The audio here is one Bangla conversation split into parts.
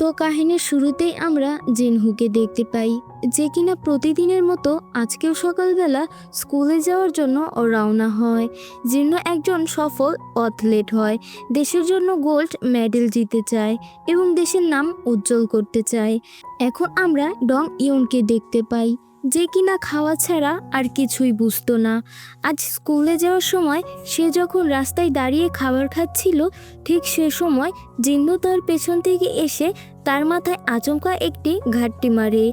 তো কাহিনীর শুরুতেই আমরা জিনহুকে দেখতে পাই, যে কিনা প্রতিদিনের মতো আজকেও সকালবেলা স্কুলে যাওয়ার জন্য রওনা হয়। জিনহু একজন সফল অ্যাথলেট হয়, দেশের জন্য গোল্ড মেডেল জিতে চায় এবং দেশের নাম উজ্জ্বল করতে চায়। এখন আমরা ডং ইয়নকে দেখতে পাই, যে কিনা খাওয়া ছাড়া আর কিছুই বুঝতো না। আজ স্কুলে যাওয়ার সময় সে যখন রাস্তায় দাঁড়িয়ে খাবার খাচ্ছিল, ঠিক সে সময় জিন্নু তার পেছন থেকে এসে তার মাথায় আচমকা একটি ঘাটতি মারে,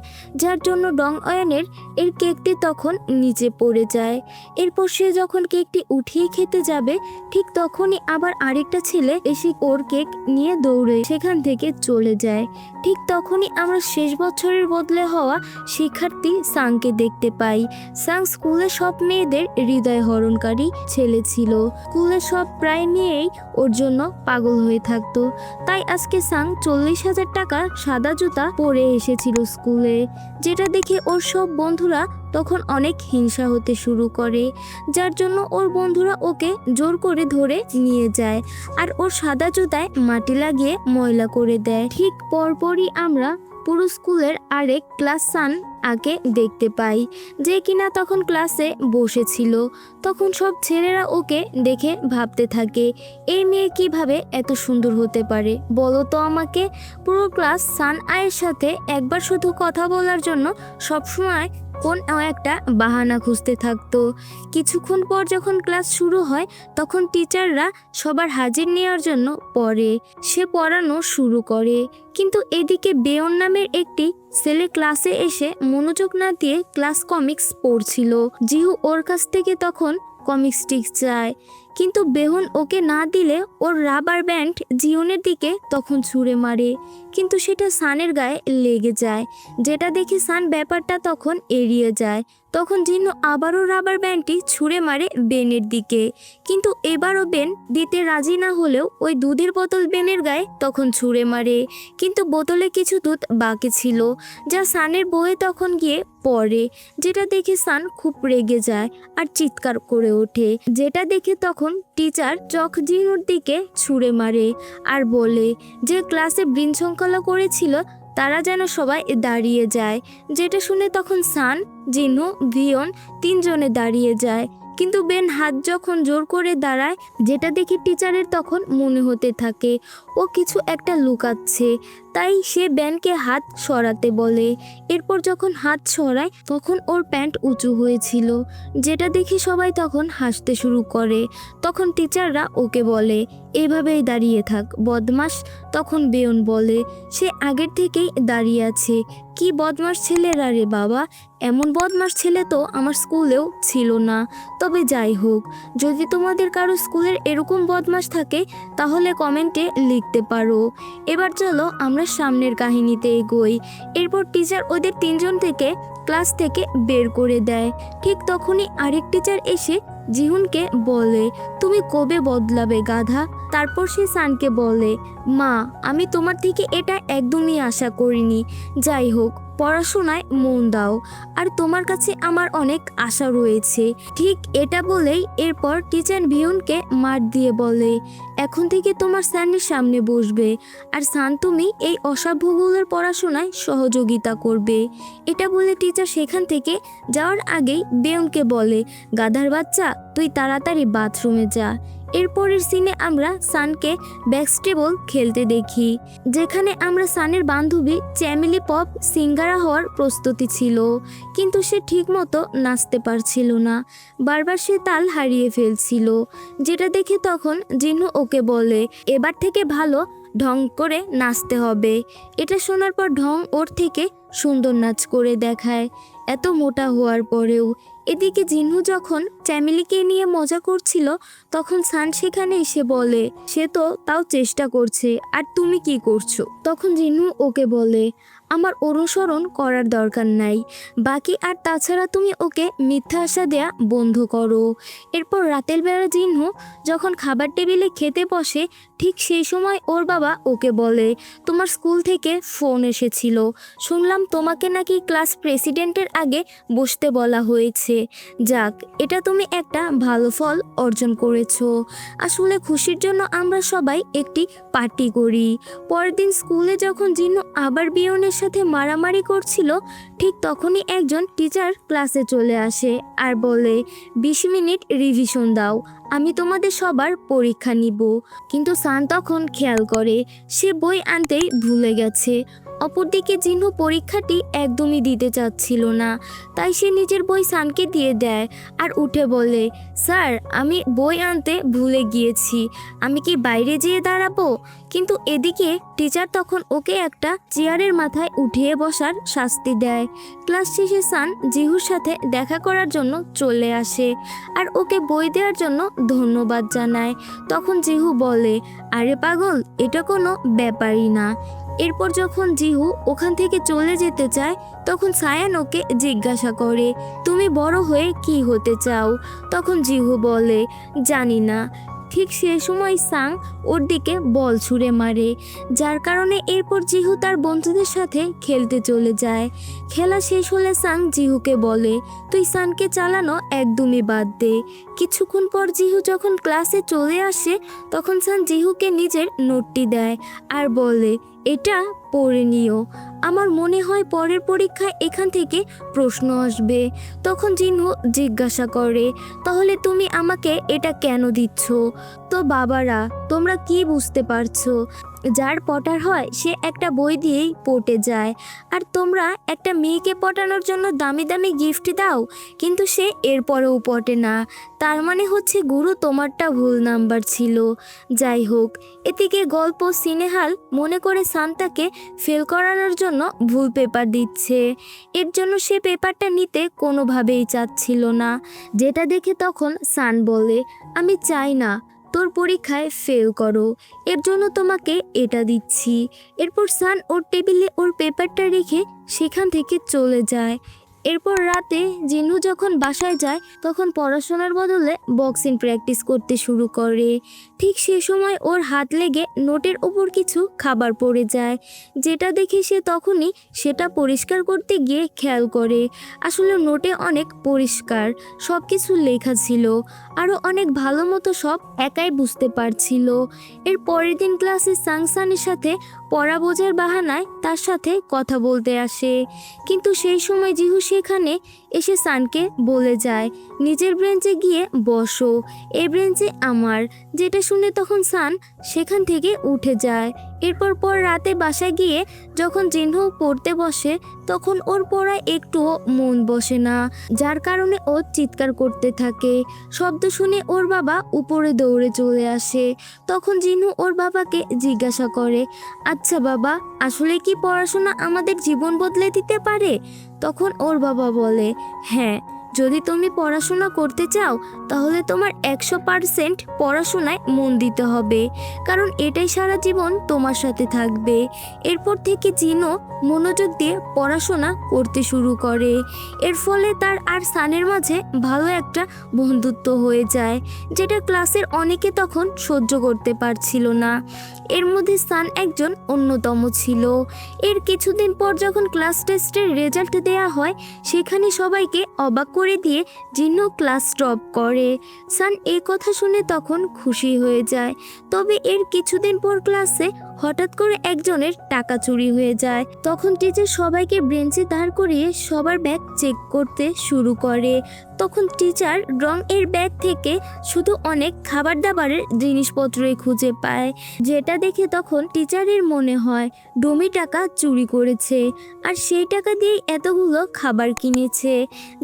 যার জন্য ডং অয়নের এর কেকটি তখন নিচে পড়ে যায়। এরপর সে যখন কেকটি উঠিয়ে খেতে যাবে, ঠিক তখনই আবার আরেকটা ছেলে এসে ওর কেক নিয়ে দৌড়ে সেখান থেকে চলে যায়। ঠিক তখনই আমরা শেষ বছরের বদলে হওয়া শিক্ষার্থী সাংকে দেখতে পাই। সাং স্কুলের সব মেয়েদের হৃদয় হরণকারী ছেলে ছিল। স্কুলের সব প্রায় নিয়েই ওর জন্য পাগল হয়ে থাকতো। তাই আজকে সাং 40,000 টাকা সাদা জুতা পরে এসেছিল স্কুলে, যেটা দেখে ওর সব বন্ধুরা তখন অনেক হিংসা হতে শুরু করে, যার জন্য ওর বন্ধুরা ওকে জোর করে ধরে নিয়ে যায় আর ওর সাদা জুতায় মাটি লাগিয়ে ময়লা করে দেয়। ঠিক পরপরই আমরা পুরো স্কুলের আরেক ক্লাস সান আগে দেখতে পাই, যে কিনা তখন ক্লাসে বসেছিল। তখন সব ছেলেরা ওকে দেখে ভাবতে থাকে, এই মেয়ে কিভাবে এত সুন্দর হতে পারে বলো তো আমাকে। পুরো ক্লাস সান আয়ের সাথে একবার শুধু কথা বলার জন্য সবসময় কোন একটা বাহানা খুঁজতে থাকতো। কিছুক্ষণ পর যখন ক্লাস শুরু হয়, তখন টিচাররা সবার হাজির নেওয়ার জন্য পড়ে সে পড়ানো শুরু করে। কিন্তু এদিকে বেয়ন নামের একটি ছেলে ক্লাসে এসে মনোযোগ না দিয়ে ক্লাস কমিক্স পড়ছিল। জিহু ওর কাছ থেকে তখন কমিক স্টিক চায়, কিন্তু বেহুন ওকে না দিলে ওর রাবার ব্যান্ড জিওনের দিকে তখন ছুঁড়ে মারে, কিন্তু সেটা সানের গায়ে লেগে যায়, যেটা দেখে সান ব্যাপারটা তখন এড়িয়ে যায়। তখন জিন্নু আবারও রাবার ব্যান্ডটি ছুঁড়ে মারে বেনের দিকে, কিন্তু এবারও বেন দিতে রাজি না হলেও ওই দুধের বোতল বেনের গায়ে তখন ছুঁড়ে মারে, কিন্তু বোতলে কিছু দুধ বাকি ছিল, যা সানের বউয়ে তখন গিয়ে পড়ে, যেটা দেখে সান খুব রেগে যায় আর চিৎকার করে ওঠে, যেটা দেখে তখন টিচার চক জিনুর দিকে ছুঁড়ে মারে আর বলে যে ক্লাসে বিশৃঙ্খলা করেছিল তারা যেন সবাই দাঁড়িয়ে যায়, যেটা শুনে তখন সান, জিনু, ভিয়ন তিনজনে দাঁড়িয়ে যায়। কিন্তু বেন হাত যখন জোর করে দাঁড়ায়, যেটা দেখে টিচারের তখন মনে হতে থাকে ও কিছু একটা লুকাচ্ছে, তাই সে বেনকে হাত সরাতে বলে। এরপর যখন হাত সরায় তখন ওর প্যান্ট উঁচু হয়েছিল, যেটা দেখে সবাই তখন হাসতে শুরু করে। তখন টিচাররা ওকে বলে এভাবেই দাঁড়িয়ে থাক বদমাস। তখন বেয়ন বলে সে আগের থেকেই দাঁড়িয়ে আছে। কি বদমাস ছেলেরা রে বাবা, এমন বদমাস ছেলে তো আমার স্কুলেও ছিল না। তবে যাই হোক, যদি তোমাদের কারো স্কুলের এরকম বদমাস থাকে তাহলে কমেন্টে লিখতে পারো। এবার চলো আমরা সামনের কাহিনীতে এগোই। এরপর টিচার ওদের তিনজন থেকে ক্লাস থেকে বের করে দেয়। ঠিক তখনই আরেক টিচার এসে জিহুনকে বলে তুমি কবে বদলাবে গাধা। তারপর সে সানকে বলে মা, আমি তোমার থেকে এটা একদমই আশা করিনি। যাই হোক, পড়াশোনায় মন দাও, আর তোমার কাছে আমার অনেক আশা রয়েছে। ঠিক এটা বলেই এরপর টিচার ভিয়নকে মার দিয়ে বলে এখন থেকে তোমার স্যারের সামনে বসবে, আর সান তুমি এই অসভ্যগুলোর পড়াশোনায় সহযোগিতা করবে। এটা বলে টিচার সেখান থেকে যাওয়ার আগেই বেয়নকে বলে গাধার বাচ্চা, তুই তাড়াতাড়ি বাথরুমে যা। এরপরের সিনে আমরা সানকে ব্যাকস্টেবল খেলতে দেখি, যেখানে আমরা সানের বান্ধবী চ্যামিলি পপ সিঙ্গারা হওয়ার প্রস্তুতি ছিল, কিন্তু সে ঠিকমতো নাচতে পারছিল না, বারবার সে তাল হারিয়ে ফেলছিল, যেটা দেখে তখন জিনু ওকে বলে এবার থেকে ভালো ঢং করে নাচতে হবে। এটা শোনার পর ঢং ওর থেকে সুন্দর নাচ করে দেখায়, এত মোটা হওয়ার পরেও। এদিকে জিনু যখন চ্যামিলিকে নিয়ে মজা করছিল, তখন সান সেখানে এসে বলে সে তো তাও চেষ্টা করছে, আর তুমি কি করছো। তখন জিনু ওকে বলে আমার অনুসরণ করার দরকার নাই বাকি, আর তাছাড়া তুমি ওকে মিথ্যা আশা দেয়া বন্ধ করো। এরপর রাতের বেলা জিনু যখন খাবার টেবিলে খেতে বসে, ঠিক সেই সময় ওর বাবা ওকে বলে তোমার স্কুল থেকে ফোন এসেছিল, শুনলাম তোমাকে নাকি ক্লাস প্রেসিডেন্টের আগে বসতে বলা হয়েছে। যাক, এটা তুমি একটা ভালো ফল অর্জন করেছো। আসলে খুশির জন্য আমরা সবাই একটি পার্টি করি। পরের দিন স্কুলে যখন জিনু আবার বিয়নের সাথে মারামারি করছিল, ঠিক তখনই একজন টিচার ক্লাসে চলে আসে আর বলে, 20 মিনিট রিভিশন দাও, আমি তোমাদের সবার পরীক্ষা নিব। কিন্তু সান তখন খেয়াল করে সে বই আনতেই ভুলে গেছে। অপরদিকে জিনু পরীক্ষাটি একদমই দিতে চাচ্ছিল না, তাই সে নিজের বই সানকে দিয়ে দেয় আর উঠে বলে, স্যার, আমি বই আনতে ভুলে গিয়েছি, আমি কি বাইরে যেয়ে দাঁড়াবো? কিন্তু এদিকে টিচার তখন ওকে একটা চেয়ারের মাথায় উঠিয়ে বসার শাস্তি দেয়। ক্লাস শেষে সান জিহুর সাথে দেখা করার জন্য চলে আসে আর ওকে বই দেওয়ার জন্য ধন্যবাদ জানায়। তখন জিহু বলে, আরে পাগল, এটা কোনো ব্যাপারই না। এরপর যখন জিহু ওখান থেকে চলে যেতে চায়, তখন সায়ান ওকে জিজ্ঞাসা করে, তুমি বড় হয়ে কি হতে চাও? তখন জিহু বলে, জানি না। ঠিক সে সময় সাং ওর দিকে বল ছুঁড়ে মারে, যার কারণে এরপর জিহু তার বন্ধুদের সাথে খেলতে চলে যায়। খেলা শেষ হলে সাং জিহুকে বলে, তুই সানকে চালানো একদমই বাদ দে। কিছুক্ষণ পর জিহু যখন ক্লাসে চলে আসে, তখন সান জিহুকে নিজের নোটটি দেয় আর বলে, এটা পড়ে নিও, আমার মনে হয় পরের পরীক্ষায় এখান থেকে প্রশ্ন আসবে। তখন জিনু জিজ্ঞাসা করে, তাহলে তুমি আমাকে এটা কেন দিচ্ছ? তো বাবারা, তোমরা কি বুঝতে পারছো? যার পটার হয় সে একটা বই দিয়েই পটে যায়, আর তোমরা একটা মেয়েকে পটানোর জন্য দামি দামি গিফট দাও, কিন্তু সে এরপরেও পটে না। তার মানে হচ্ছে গুরু তোমারটা ভুল নাম্বার ছিল। যাই হোক, এদিকে গল্প সিনেহাল মনে করে সান্তাকে ফেল করানোর জন্য ভুল পেপার দিচ্ছে। এর জন্য সে পেপারটা নিতে কোনোভাবেই চাচ্ছিল না, যেটা দেখে তখন সান বলে, আমি চাই না তোর পরীক্ষায় ফেল করো, এর জন্য তোমাকে এটা দিচ্ছি। এরপর সান ওর টেবিলে ওর পেপারটা রেখে সেখান থেকে চলে যায়। এরপর রাতে জিনু যখন বাসায় যায়, তখন পড়াশোনার বদলে বক্সিং প্র্যাকটিস করতে শুরু করে। ঠিক সে সময় ওর হাত লেগে নোটের ওপর কিছু খাবার পড়ে যায়, যেটা দেখে সে তখনই সেটা পরিষ্কার করতে গিয়ে খেয়াল করে আসলে নোটে অনেক পরিষ্কার সব কিছু লেখা ছিল, আরও অনেক ভালো মতো সব একাই বুঝতে পারছিল। এর পরের দিন ক্লাসে সাংসানের সাথে পড়া বোঝার বাহানায় তার সাথে কথা বলতে আসে, কিন্তু সেই সময় জিহু সেখানে এসে সানকে বলে যায়, নিজের ব্রেঞ্চে গিয়ে বসো, এই ব্রেঞ্চে আমার। যেটা শুনে তখন সান সেখান থেকে উঠে যায়। এরপর রাতে বাসায় গিয়ে যখন জিহু পড়তে বসে, তখন ওর পড়ায় একটুও মন বসে না, যার কারণে ও চিৎকার করতে থাকে। শব্দ শুনে ওর বাবা উপরে দৌড়ে চলে আসে। তখন জিহু ওর বাবাকে জিজ্ঞাসা করে, আচ্ছা বাবা, আসলে কি পড়াশোনা আমাদের জীবন বদলে দিতে পারে? তখন ওর বাবা বলে, হ্যাঁ, যদি তুমি পড়াশোনা করতে চাও তাহলে তোমার 100% পড়াশোনায় মন দিতে হবে, কারণ এটাই সারা জীবন তোমার সাথে থাকবে। এরপর থেকে জিনো মনোযোগ দিয়ে পড়াশোনা করতে শুরু করে। এর ফলে তার আর সানের মাঝে ভালো একটা বন্ধুত্ব হয়ে যায়, যেটা ক্লাসের অনেকে তখন সহ্য করতে পারছিল না। এর মধ্যে সান একজন অন্যতম ছিল। এর কিছুদিন পর যখন ক্লাস টেস্টের রেজাল্ট দেয়া হয়, সেখানে সবাইকে অবাক করে দিয়ে জিন্নু ক্লাস ড্রপ করে। সান এই কথা শুনে তখন খুশি হয়ে যায়। তবে এর কিছুদিন পর ক্লাসে হঠাৎ করে একজনের টাকা চুরি হয়ে যায়। তখন টিচার সবাইকে বেঞ্চে দাঁড় করিয়ে সবার ব্যাগ চেক করতে শুরু করে। তখন টিচার রং এর ব্যাগ থেকে শুধু অনেক খাবার দাবারের জিনিসপত্রই খুঁজে পায়, যেটা দেখে তখন টিচারের মনে হয় ডমি টাকা চুরি করেছে আর সেই টাকা দিয়ে এতগুলো খাবার কিনেছে,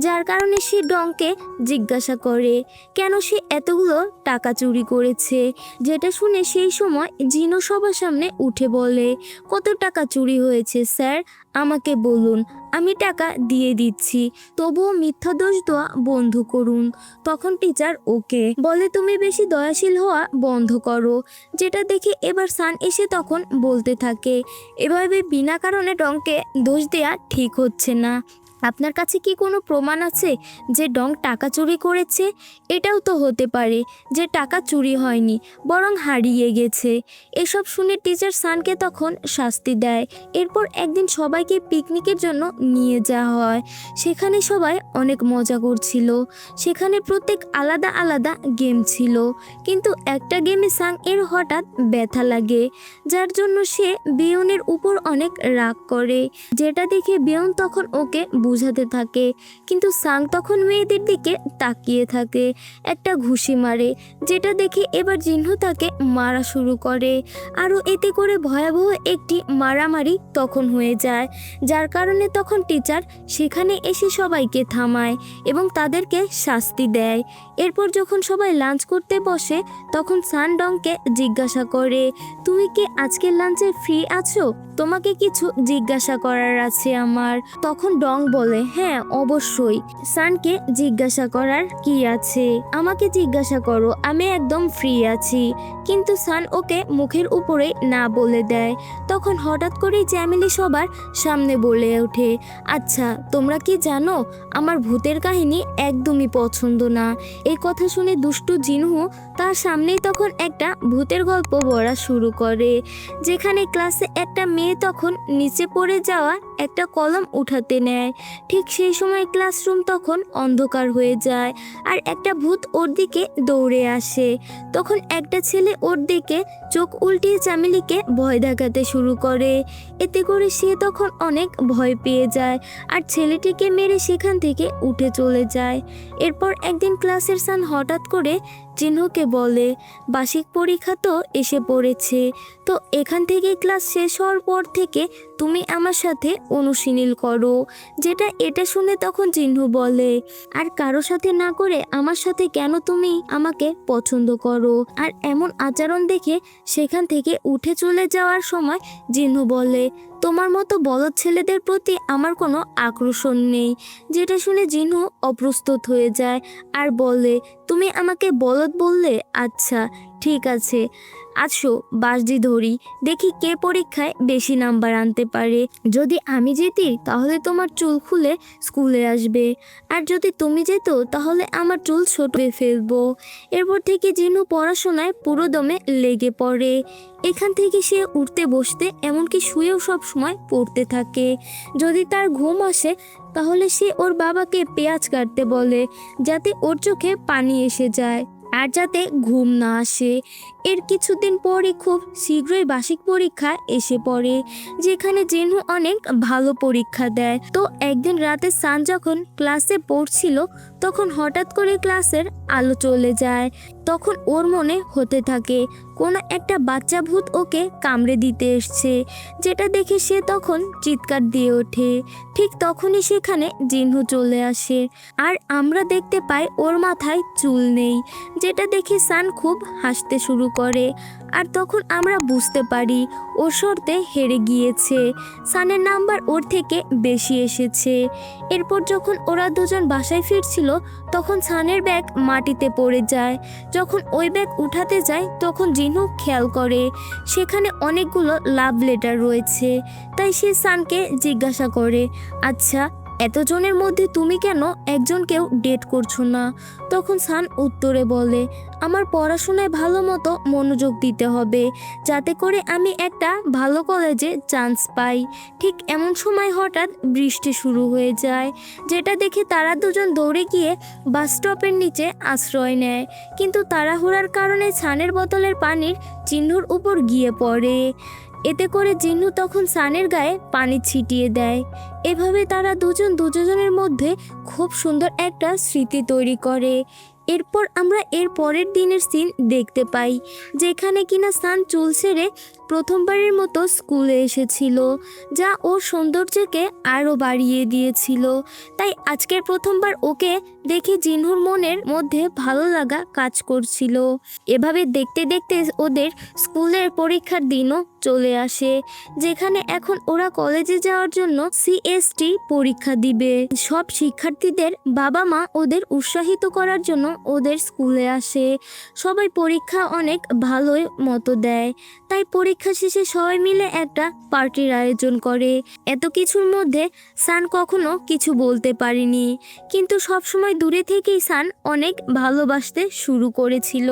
যার কারণে সে ডংকে জিজ্ঞাসা করে কেন সে এতগুলো টাকা চুরি করেছে। যেটা শুনে সেই সময় জিনো সবার সামনে উঠে বলে, কত টাকা চুরি হয়েছে স্যার, আমাকে বলুন, আমি টাকা দিয়ে দিচ্ছি, তবুও মিথ্যা দোষ দেওয়া বন্ধ করুন। তখন টিচার ওকে বলে, তুমি বেশি দয়াশীল হওয়া বন্ধ করো। যেটা দেখে এবার সান এসে তখন বলতে থাকে, এভাবে বিনা কারণে ডংকে দোষ দেয়া ঠিক হচ্ছে না। আপনার কাছে কি কোনো প্রমাণ আছে যে ডং টাকা চুরি করেছে? এটাও তো হতে পারে যে টাকা চুরি হয়নি, বরং হারিয়ে গেছে। এসব শুনে টিচার সানকে তখন শাস্তি দেয়। এরপর একদিন সবাইকে পিকনিকের জন্য নিয়ে যাওয়া হয়। সেখানে সবাই অনেক মজা করছিল। সেখানে প্রত্যেক আলাদা আলাদা গেম ছিল, কিন্তু একটা গেমে সাং এর হঠাৎ ব্যথা লাগে, যার জন্য সে বিয়নের উপর অনেক রাগ করে। যেটা দেখে বিয়ন তখন ওকে বুঝাতে থাকে, কিন্তু সাং তখন মেয়েদের দিকে তাকিয়ে থাকে, একটা ঘুষি মারে, যেটা দেখে এবার জিহ্ন তাকে মারা শুরু করে। আরও এতে করে ভয়াবহ একটি মারামারি তখন হয়ে যায়, যার কারণে তখন টিচার সেখানে এসে সবাইকে থামায় এবং তাদেরকে শাস্তি দেয়। এরপর যখন সবাই লাঞ্চ করতে বসে, তখন সান ডংকে জিজ্ঞাসা করে, তুমি কি আজকের লাঞ্চে ফ্রি আছো? তোমাকে কিছু জিজ্ঞাসা করার আছে আমার। তখন ডং বলে, হ্যাঁ অবশ্যই। সানকে জিজ্ঞাসা করার কি আছে? আমাকে জিজ্ঞাসা করো, আমি একদম ফ্রি আছি। কিন্তু সান ওকে মুখের উপরে না বলে দেয়। তখন হঠাৎ করেই চ্যামেলি সবার সামনে বলে ওঠে, আচ্ছা তোমরা কি জানো, আমার ভূতের কাহিনী একদমই পছন্দ না। এই কথা শুনে দুষ্টু জিনহু তার সামনেই তখন একটা ভূতের গল্প বলা শুরু করে, যেখানে ক্লাসে একটা মেয়ে তখন নিচে পড়ে যাওয়া একটা কলম উঠাতে নেয়। ঠিক সেই সময় ক্লাসরুম তখন অন্ধকার হয়ে যায় আর একটা ভূত ওর দিকে দৌড়ে আসে। তখন একটা ছেলে ওর দিকে চোখ উল্টিয়ে চামেলিকে ভয় দেখাতে শুরু করে। এতে করে সে তখন অনেক ভয় পেয়ে যায় আর ছেলেটিকে মেরে সেখান থেকে উঠে চলে যায়। এরপর একদিন ক্লাসের সান হঠাৎ করে জিহ্নকে বলে, বার্ষিক পরীক্ষা তো এসে পড়েছে, তো এখান থেকে ক্লাস শেষ হওয়ার পর থেকে তুমি আমার সাথে অনুশীলন করো। এটা শুনে তখন জিহ্ন বলে, আর কারো সাথে না করে আমার সাথে কেন তুমি আমাকে পছন্দ করো? আর এমন আচরণ দেখে সেখান থেকে উঠে চলে যাওয়ার সময় জিহ্ন বলে, তোমার মতো বলদ ছেলেদের প্রতি আমার কোনো আকর্ষণ নেই। যেটা শুনে জিহ্ন অপ্রস্তুত হয়ে যায় আর বলে, তুমি আমাকে বলদ বললে? আচ্ছা ঠিক আছে, আসো বাসদি ধরি, দেখি কে পরীক্ষায় বেশি নাম্বার আনতে পারে। যদি আমি জিতি তাহলে তোমার চুল খুলে স্কুলে আসবে, আর যদি তুমি যেত তাহলে আমার চুল ছোট করে ফেলবো। এরপর থেকে জিনু পড়াশোনায় পুরো দমে লেগে পড়ে। এখান থেকে সে উঠতে বসতে এমনকি শুয়েও সব সময় পড়তে থাকে। যদি তার ঘুম আসে তাহলে সে ওর বাবাকে পেঁয়াজ কাটতে বলে, যাতে ওর চোখে পানি এসে যায় আর যাতে ঘুম না আসে। এর কিছুদিন পরে খুব শীঘ্রই বার্ষিক পরীক্ষা এসে পড়ে, যেখানে জিনহু অনেক ভালো পরীক্ষা দেয়। তো একদিন রাতে সান যখন ক্লাসে পড়ছিল, তখন হঠাৎ করে ক্লাসের আলো চলে যায়। তখন ওর মনে হতে থাকে কোনো একটা বাচ্চা ভূত ওকে কামড়ে দিতে এসছে, যেটা দেখে সে তখন চিৎকার দিয়ে ওঠে। ঠিক তখনই সেখানে জিনহু চলে আসে আর আমরা দেখতে পাই ওর মাথায় চুল নেই, যেটা দেখে সান খুব হাসতে শুরু করে। আর তখন আমরা বুঝতে পারি ও শর্তে হেরে গিয়েছে, সানের নাম্বার ওর থেকে বেশি এসেছে। এরপর যখন ওরা দুজন বাসায় ফিরছিল, তখন সানের ব্যাগ মাটিতে পড়ে যায়। যখন ওই ব্যাগ উঠাতে যায় তখন জিনু খেয়াল করে সেখানে অনেকগুলো লাভ লেটার রয়েছে। তাই সে সানকে জিজ্ঞাসা করে, আচ্ছা এতজনের মধ্যে তুমি কেন একজনকেও ডেট করছো না? তখন সান উত্তরে বলে, আমার পড়াশোনায় ভালো মতো মনোযোগ দিতে হবে, যাতে করে আমি একটা ভালো কলেজে চান্স পাই। ঠিক এমন সময় হঠাৎ বৃষ্টি শুরু হয়ে যায়, যেটা দেখে তারা দুজন দৌড়ে গিয়ে বাস স্টপের নিচে আশ্রয় নেয়। কিন্তু তাড়াহুড়ার কারণে সানের বোতলের পানির চিহ্নুর উপর গিয়ে পড়ে। এতে করে জিন্নু তখন সানের গায়ে পানি ছিটিয়ে দেয়। এভাবে তারা দুজনের মধ্যে খুব সুন্দর একটা স্মৃতি তৈরি করে। এরপর আমরা এর পরের দিনের সিন দেখতে পাই, যেখানে কিনা সান চুল ছেড়ে প্রথমবারের মতো স্কুলে এসেছিল, যা ওর সৌন্দর্যকে আরও বাড়িয়ে দিয়েছিল। তাই আজকের প্রথমবার ওকে দেখে জিনহুর মনের মধ্যে ভালো লাগা কাজ করছিল। এভাবে দেখতে দেখতে ওদের স্কুলের পরীক্ষার দিনও চলে আসে, যেখানে এখন ওরা কলেজে যাওয়ার জন্য সিএসটি পরীক্ষা দিবে। সব শিক্ষার্থীদের বাবা মা ওদের উৎসাহিত করার জন্য ওদের স্কুলে আসে। সবাই পরীক্ষা অনেক ভালোই মতো দেয়, তাই পরীক্ষা পরীক্ষা শেষে সবাই মিলে একটা পার্টির আয়োজন করে। এত কিছুর মধ্যে সান কখনো কিছু বলতে পারেনি, কিন্তু সবসময় দূরে থেকেই সান অনেক ভালোবাসতে শুরু করেছিল।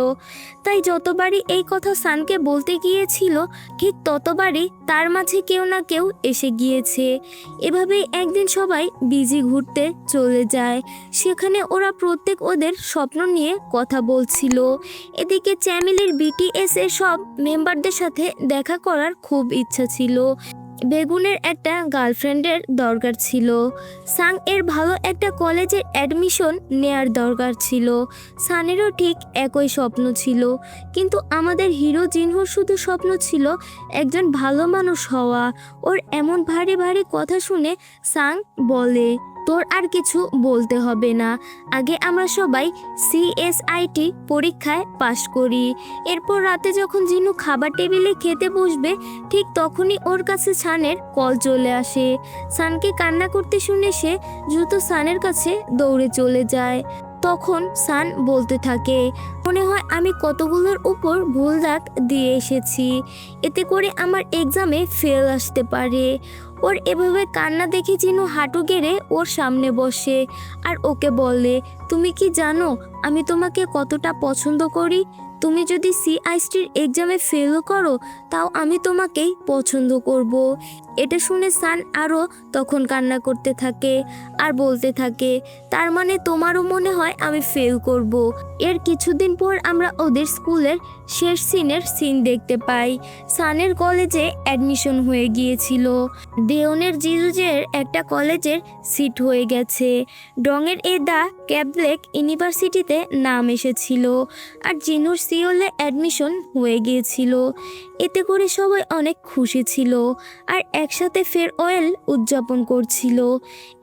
তাই যতবারই এই কথা সানকে বলতে গিয়েছিল, ঠিক ততবারই তার মাঝে কেউ না কেউ এসে গিয়েছে। এভাবেই একদিন সবাই বিজি ঘুরতে চলে যায়। সেখানে ওরা প্রত্যেক ওদের স্বপ্ন নিয়ে কথা বলছিল। এদিকে চ্যামিলির বিটিএস এর সব মেম্বারদের সাথে দেখা করার খুব ইচ্ছা ছিল। বেগুনের একটা গার্লফ্রেন্ডের দরকার ছিল। সাং এর ভালো একটা কলেজের অ্যাডমিশন নেয়ার দরকার ছিল। সানেরও ঠিক একই স্বপ্ন ছিল, কিন্তু আমাদের হিরো জিনহোর শুধু স্বপ্ন ছিল একজন ভালো মানুষ হওয়া। ওর এমন ভারী ভারী কথা শুনে সাং বলে, তোর আর কিছু বলতে হবে না, আগে আমরা সবাই সিএসআইটি পরীক্ষায় পাশ করি। এরপর রাতে যখন জিনু খাবার টেবিলে খেতে বসবে, ঠিক তখনই ওর কাছে সানের কল চলে আসে। সানকে কান্না করতে শুনে সে দ্রুত সানের কাছে দৌড়ে চলে যায়। তখন সান বলতে থাকে, মনে হয় আমি কতগুলোর উপর ভুল দাগ দিয়ে এসেছি, এতে করে আমার এক্সামে ফেল আসতে পারে। ওর এভাবে কান্না দেখে জিনু হাঁটু গেড়ে ওর সামনে বসে আর ওকে বলে, তুমি কি জানো আমি তোমাকে কতটা পছন্দ করি? তুমি যদি সিআইএসটির এক্সামে ফেলও করো, তাও আমি তোমাকেই পছন্দ করব। এটা শুনে সান আরও তখন কান্না করতে থাকে আর বলতে থাকে, তার মানে তোমারও মনে হয় আমি ফেল করব। এর কিছুদিন পর আমরা ওদের স্কুলের শেষ সিন দেখতে পাই। সানের কলেজে অ্যাডমিশন হয়ে গিয়েছিল। দেওনের জিজুজের একটা কলেজের সিট হয়ে গেছে। ডংয়ের দ্য ক্যাবলেক ইউনিভার্সিটিতে নাম এসেছিল আর জিনুর সিওলে অ্যাডমিশন হয়ে গিয়েছিল। এতে করে সবাই অনেক খুশি ছিল আর একসাথে ফেয়ারওয়েল উদযাপন করছিল।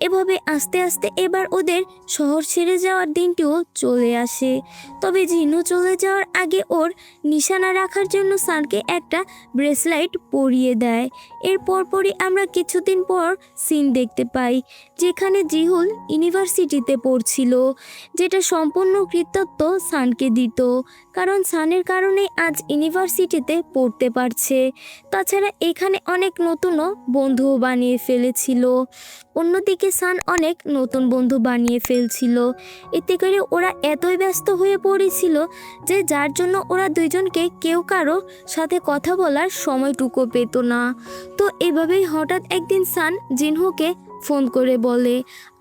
এভাবে আস্তে আস্তে এবার ওদের শহর ছেড়ে যাওয়ার দিনটিও চলে আসে। তবে জিনু চলে যাওয়ার আগে ওর নিশানা রাখার জন্য সানকে একটা ব্রেসলাইট পরিয়ে দেয়। এর পরপরই আমরা কিছুদিন পর সিন দেখতে পাই যেখানে জিহুল ইউনিভার্সিটিতে পড়ছিল, যেটা সম্পূর্ণ কৃতিত্ব সানকে দিত, কারণ সানের কারণে আজ ইউনিভার্সিটিতে পড়তে পারছে। তাছাড়া এখানে অনেক নতুনও বন্ধুও বানিয়ে ফেলেছিল। অন্যদিকে সান অনেক নতুন বন্ধু বানিয়ে ফেলছিল। এতে করে ওরা এতই ব্যস্ত হয়ে পড়েছিল যে যার জন্য ওরা দুইজনকে কেউ কারো সাথে কথা বলার সময়টুকু পেত না। তো এভাবেই হঠাৎ একদিন সান জিনহুকে ফোন করে বলে,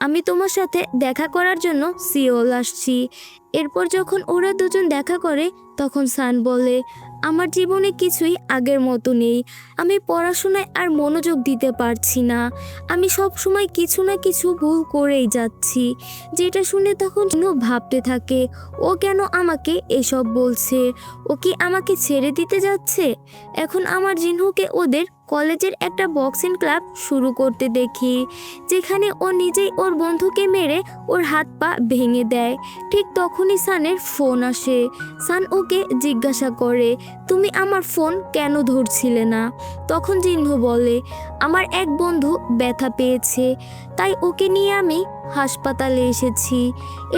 আমি তোমার সাথে দেখা করার জন্য সিওল আসছি। এরপর যখন ওরা দুজন দেখা করে, তখন সান বলে, আমার জীবনে কিছুই আগের মতো নেই, আমি পড়াশোনায় আর মনোযোগ দিতে পারছি না, আমি সব সময় কিছু না কিছু ভুল করেই যাচ্ছি। যেটা শুনে তখন জিনু ভাবতে থাকে, ও কেন আমাকে এসব বলছে? ও কি আমাকে ছেড়ে দিতে যাচ্ছে? এখন আমার জিনহুকে ওদের কলেজের একটা বক্সিং ক্লাব শুরু করতে দেখি, যেখানে ও নিজেই ওর বন্ধুকে মেরে ওর হাত পা ভেঙে দেয়। ঠিক তখনই সানের ফোন আসে। সান ওকে জিজ্ঞাসা করে, তুমি আমার ফোন কেন ধরছিলে না? তখন জিহ্ন বলে, আমার এক বন্ধু ব্যথা পেয়েছে, তাই ওকে নিয়ে আমি হাসপাতালে এসেছি।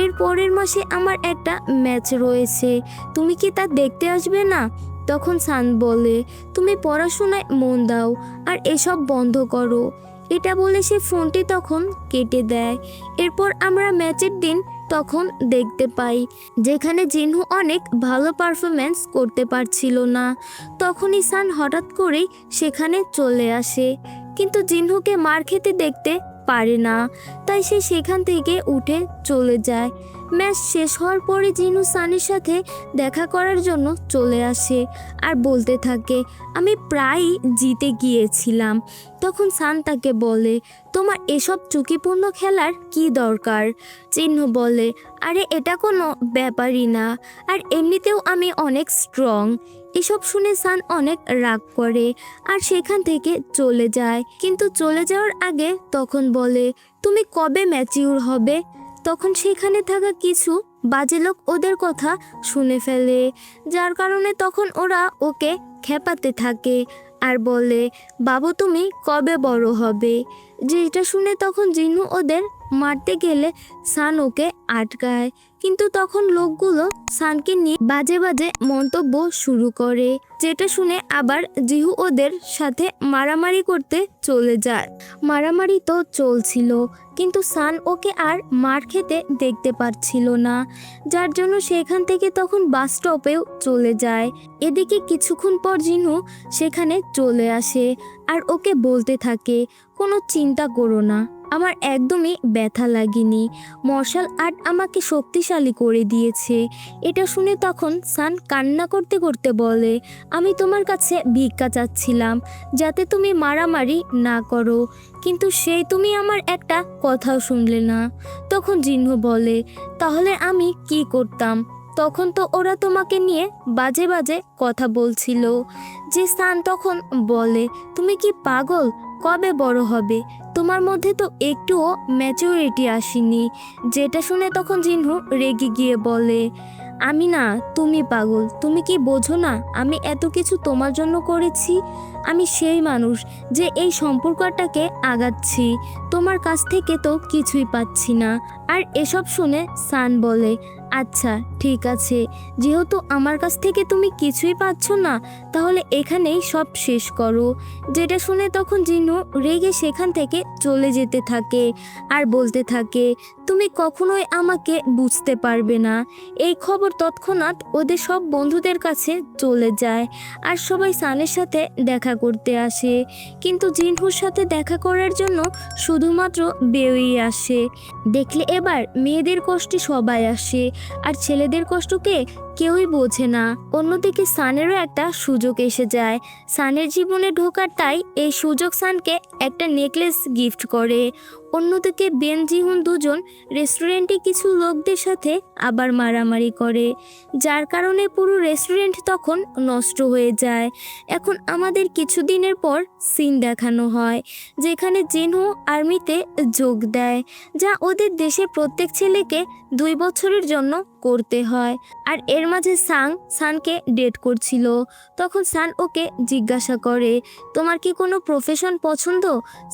এর পরের মাসে আমার একটা ম্যাচ রয়েছে, তুমি কি তা দেখতে আসবে না? তখন সান বলে, তুমি পড়াশোনায় মন দাও আর এসব বন্ধ করো। এটা বলে সে ফোনটি তখন কেটে দেয়। এরপর আমরা ম্যাচের দিন তখন দেখতে পাই যেখানে জিনহু অনেক ভালো পারফরমেন্স করতে পারছিল না। তখনই সান হঠাৎ করেই সেখানে চলে আসে, কিন্তু জিনহুকে মার খেতে দেখতে পারে না, তাই সে সেখান থেকে উঠে চলে যায়। ম্যাচ শেষ হওয়ার পরে জিনু সানের সাথে দেখা করার জন্য চলে আসে আর বলতে থাকে, আমি প্রায়ই জিতে গিয়েছিলাম। তখন সান তাকে বলে, তোমার এসব ঝুঁকিপূর্ণ খেলার কি দরকার? চিহ্ন বলে, আরে এটা কোনো ব্যাপারই না, আর এমনিতেও আমি অনেক স্ট্রং। এসব শুনে সান অনেক রাগ করে আর সেখান থেকে চলে যায়। কিন্তু চলে যাওয়ার আগে তখন বলে, তুমি কবে ম্যাচিউর হবে? তখন সেখানে থাকা কিছু বাজে লোক ওদের কথা শুনে ফেলে, যার কারণে তখন ওরা ওকে খেপাতে থাকে আর বলে, বাবু তুমি কবে বড় হবে? যেটা শুনে তখন জিনু ওদের মারতে গেলে সান ওকে আটকায়, কিন্তু তখন লোকগুলো সানকে নিয়ে বাজে বাজে মন্তব্য শুরু করে, যেটা শুনে আবার জিহু ওদের সাথে মারামারি করতে চলে যায়। মারামারি তো চলছিল, কিন্তু সান ওকে আর মার খেতে দেখতে পারছিল না, যার জন্য সেখান থেকে তখন বাস স্টপেও চলে যায়। এদিকে কিছুক্ষণ পর জিনু সেখানে চলে আসে আর ওকে বলতে থাকে, কোনো চিন্তা করো না, আমার একদমই ব্যথা লাগেনি, মার্শাল আর্ট আমাকে শক্তিশালী করে দিয়েছে। এটা শুনে তখন সান কান্না করতে করতে বলে, আমি তোমার কাছে ভিক্ষা চাচ্ছিলাম যাতে তুমি মারামারি না করো, কিন্তু সেই তুমি আমার একটা কথাও শুনলে না। তখন জিহ্ন বলে, তাহলে আমি কি করতাম? তখন তো ওরা তোমাকে নিয়ে বাজে বাজে কথা বলছিল। যে সান তখন বলে, তুমি কি পাগল? কবে বড় হবে? তোমার মধ্যে তো একটুও ম্যাচুরিটি আসেনি। যেটা শুনে তখন জিহ্ন রেগে গিয়ে বলে, আমি না, তুমি পাগল, তুমি কি বোঝো না আমি এত কিছু তোমার জন্য করেছি? আমি সেই মানুষ যে এই সম্পর্কটাকে আগাচ্ছি, তোমার কাছ থেকে তো কিছুই পাচ্ছি না। আর এসব শুনে সান বলে, আচ্ছা ঠিক আছে, যেহেতু আমার কাছ থেকে তুমি কিছুই পাচ্ছ না, তাহলে এখানেই সব শেষ করো। যেটা শুনে তখন জিনু রেগে সেখান থেকে চলে যেতে থাকে আর বলতে থাকে, তুমি কখনোই আমাকে বুঝতে পারবে না। এই খবর তৎক্ষণাৎ ওদের সব বন্ধুদের কাছে চলে যায় আর সবাই সানের সাথে দেখা করতে আসে, কিন্তু জিনহুর সাথে দেখা করার জন্য শুধুমাত্র বেউই আসে। দেখলে এবার মেয়েদের কষ্টে সবাই আসে আর ছেলেদের কষ্টকে কেউই বোঝে না। অন্যদিকে সানেরও একটা সুযোগ এসে যায়, সানের জীবনে ঢোকার, তাই এই সুযোগ সানকে একটা নেকলেস গিফট করে। অন্যদিকে বেন জিহুন দুজন রেস্টুরেন্টে কিছু লোকদের সাথে আবার মারামারি করে, যার কারণে পুরো রেস্টুরেন্ট তখন নষ্ট হয়ে যায়। এখন আমাদের কিছুদিনের পর সিন দেখানো হয় যেখানে জিনহু আর্মিতে যোগ দেয়, যা ওদের দেশে প্রত্যেক ছেলেকে 2 বছরের জন্য করতে হয়। আর এর মাঝে সানকে ডেট করছিল। তখন সান ওকে জিজ্ঞাসা করে, তোমার কি কোনো প্রফেশন পছন্দ?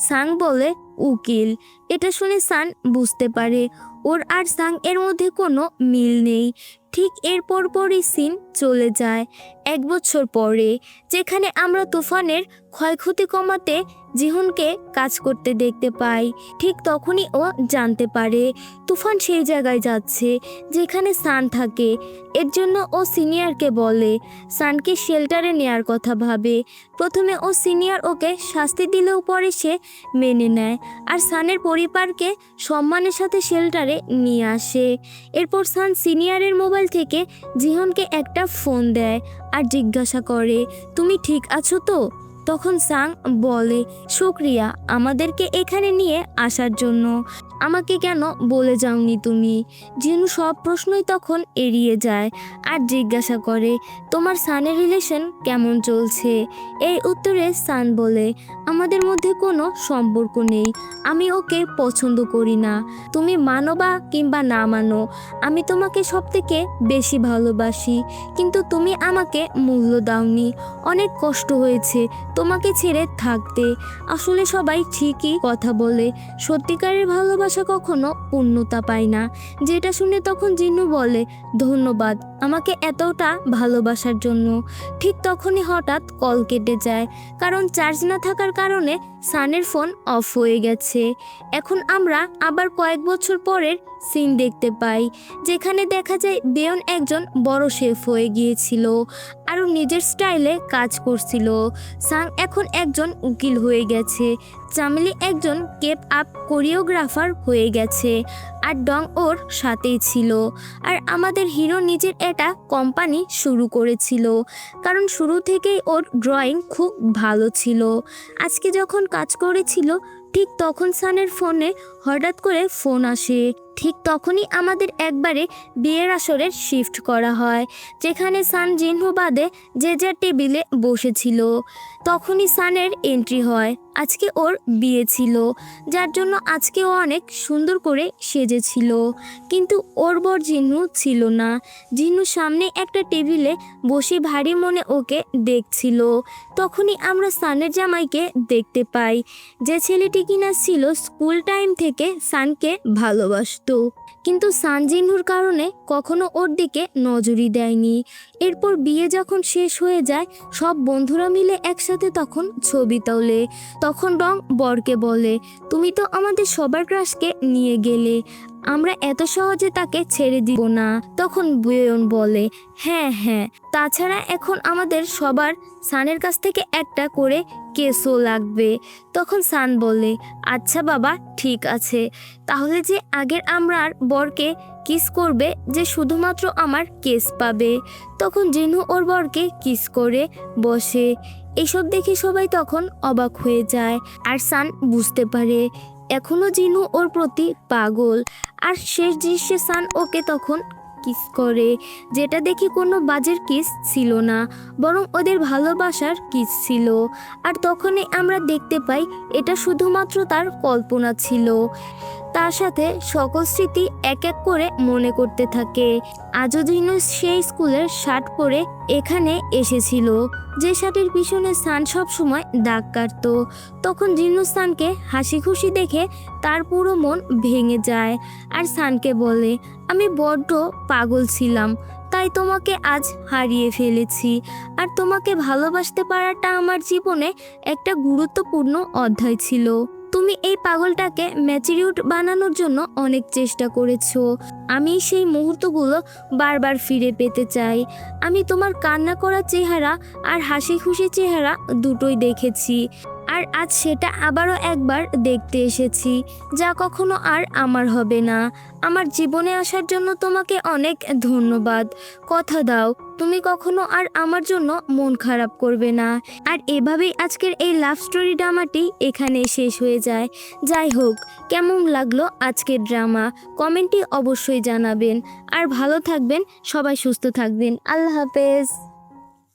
সাং বলে, উকিল। এটা শুনে সান বুঝতে পারে ওর আর সাং এর মধ্যে কোনো মিল নেই। ঠিক এর পরপরই সিন চলে যায় 1 বছর পরে, যেখানে আমরা তুফানের ক্ষয়ক্ষতি কমাতে জিহুনকে কাজ করতে দেখতে পাই। ঠিক তখনই ও জানতে পারে তুফান সেই জায়গায় যাচ্ছে যেখানে সান থাকে। এর জন্য ও সিনিয়রকে বলে সানকে শেল্টারে নেয়ার কথা ভাবে। প্রথমে ও সিনিয়র ওকে শাস্তি দিলেও পরে সে মেনে নেয় আর সানের পরিবারকে সম্মানের সাথে শেল্টারে নিয়ে আসে। এরপর সান সিনিয়রের মোবাইল থেকে জিহনকে একটা ফোন দেয় আর জিজ্ঞাসা করে, তুমি ঠিক আছো তো? তখন সাং বলে, শুক্রিয়া আমাদেরকে এখানে নিয়ে আসার জন্য, আমাকে কেন বলে যাওনি তুমি? জিনু সব প্রশ্নই তখন এড়িয়ে যায় আর জিজ্ঞাসা করে, তোমার সানের রিলেশন কেমন চলছে? এই উত্তরে সান বলে, আমাদের মধ্যে কোনো সম্পর্ক নেই, আমি ওকে পছন্দ করি না। তুমি মানো বা কিংবা না মানো, আমি তোমাকে সবথেকে বেশি ভালোবাসি, কিন্তু তুমি আমাকে মূল্য দাওনি। অনেক কষ্ট হয়েছে তোমাকে ছেড়ে থাকতে। আসলে সবাই ঠিকই কথা বলে, সত্যিকারের ভালোবাসা কখনো পূর্ণতা পায় না। যেটা শুনে তখন জিন্নু বলে, ধন্যবাদ আমাকে এতটা ভালোবাসার জন্য। ঠিক তখনই হঠাৎ কল কেটে যায়, কারণ চার্জ না থাকার কারণে সানের ফোন অফ হয়ে গেছে। এখন আমরা আবার কয়েক বছর পরের সিন দেখতে পাই, যেখানে দেখা যায় বেয়ন একজন বড় শেফ হয়ে গিয়েছিল আরও নিজের স্টাইলে কাজ করছিল। সাং এখন একজন উকিল হয়ে গেছে, চামেলি একজন কেপ আপ কোরিওগ্রাফার হয়ে গেছে, আর ডং ওর সাথেই ছিল। আর আমাদের হিরো নিজের একটা কোম্পানি শুরু করেছিল, কারণ শুরু থেকেই ওর ড্রয়িং খুব ভালো ছিল। আজকে যখন কাজ করেছিল ঠিক তখন সানের ফোনে হঠাৎ করে ফোন আসে। ঠিক তখনই আমাদের একবারে বিয়ের আসরের শিফট করা হয়, যেখানে সান জিনহু বাদে যে যার টেবিলে বসেছিল। তখনই সানের এন্ট্রি হয়। আজকে ওর বিয়ে ছিল, যার জন্য আজকে ও অনেক সুন্দর করে সেজেছিল। কিন্তু ওর বর জিনহু ছিল না। জিনহু সামনে একটা টেবিলে বসে ভারী মনে ওকে দেখছিল। তখনই আমরা সানের জামাইকে দেখতে পাই, যে ছেলেটি কিনা ছিল স্কুল টাইম থেকে সানকে ভালোবাসতো, কিন্তু সান জিনহুর কারণে কখনো ওর দিকে নজরই দেয়নি। এরপর বিয়ে যখন শেষ হয়ে যায়, সব বন্ধুরা মিলে একসাথে তখন ছবি তোলে। তখন রং বরকে বলে, তুমি তো আমাদের সবার ক্রাশকে নিয়ে গেলে, আমরা এত সহজে তাকে ছেড়ে দিব না। তখন বুয়েন বলে, হ্যাঁ হ্যাঁ, তাছাড়া এখন আমাদের সবার সানের কাছ থেকে একটা করে কেসও লাগবে। তখন সান বলে, আচ্ছা বাবা ঠিক আছে, তাহলে যে আগের আমরার বরকে কিস করবে যে শুধুমাত্র আমার কেস পাবে। তখন জিনহু ওর বরকে কিস করে বসে। এসব দেখে সবাই তখন অবাক হয়ে যায়, আর সান বুঝতে পারে এখনো জিনহু ওর প্রতি পাগল। আর শেষ দৃশ্যে সান ওকে তখন কিস করে, যেটা দেখে কোনো বাজের কিস ছিল না, বরং ওদের ভালোবাসার কিস ছিল। আর তখনই আমরা দেখতে পাই এটা শুধুমাত্র তার কল্পনা ছিল। তার সাথে সকল স্মৃতি এক এক করে মনে করতে থাকে। আজও জিনু সেই স্কুলের শার্ট পরে এখানে এসেছিল, যে শার্টের পিছনে সান সব সময় দাগ কাটত। তখন জিনু সানকে হাসি খুশি দেখে তার পুরো মন ভেঙে যায়, আর সানকে বলে, আমি বড্ড পাগল ছিলাম, তাই তোমাকে আজ হারিয়ে ফেলেছি। আর তোমাকে ভালোবাসতে পারাটা আমার জীবনে একটা গুরুত্বপূর্ণ অধ্যায় ছিল। তুমি এই পাগলটাকে ম্যাচিউরড বানানোর জন্য অনেক চেষ্টা করেছো। আমি সেই মুহূর্তগুলো বারবার ফিরে পেতে চাই। আমি তোমার কান্না করা চেহারা আর হাসি খুশি চেহারা দুটোই দেখেছি, আর আজ সেটা আবারও একবার দেখতে এসেছি, যা কখনো আর আমার হবে না। আমার জীবনে আসার জন্য তোমাকে অনেক ধন্যবাদ। কথা দাও তুমি কখনো আর আমার জন্য মন খারাপ করবে না। আর এভাবেই আজকের এই লাভ স্টোরি ড্রামাটি এখানে শেষ হয়ে যায়। যাই হোক, কেমন লাগলো আজকের ড্রামা কমেন্টে অবশ্যই জানাবেন। আর ভালো থাকবেন, সবাই সুস্থ থাকবেন। আল্লাহ হাফেজ।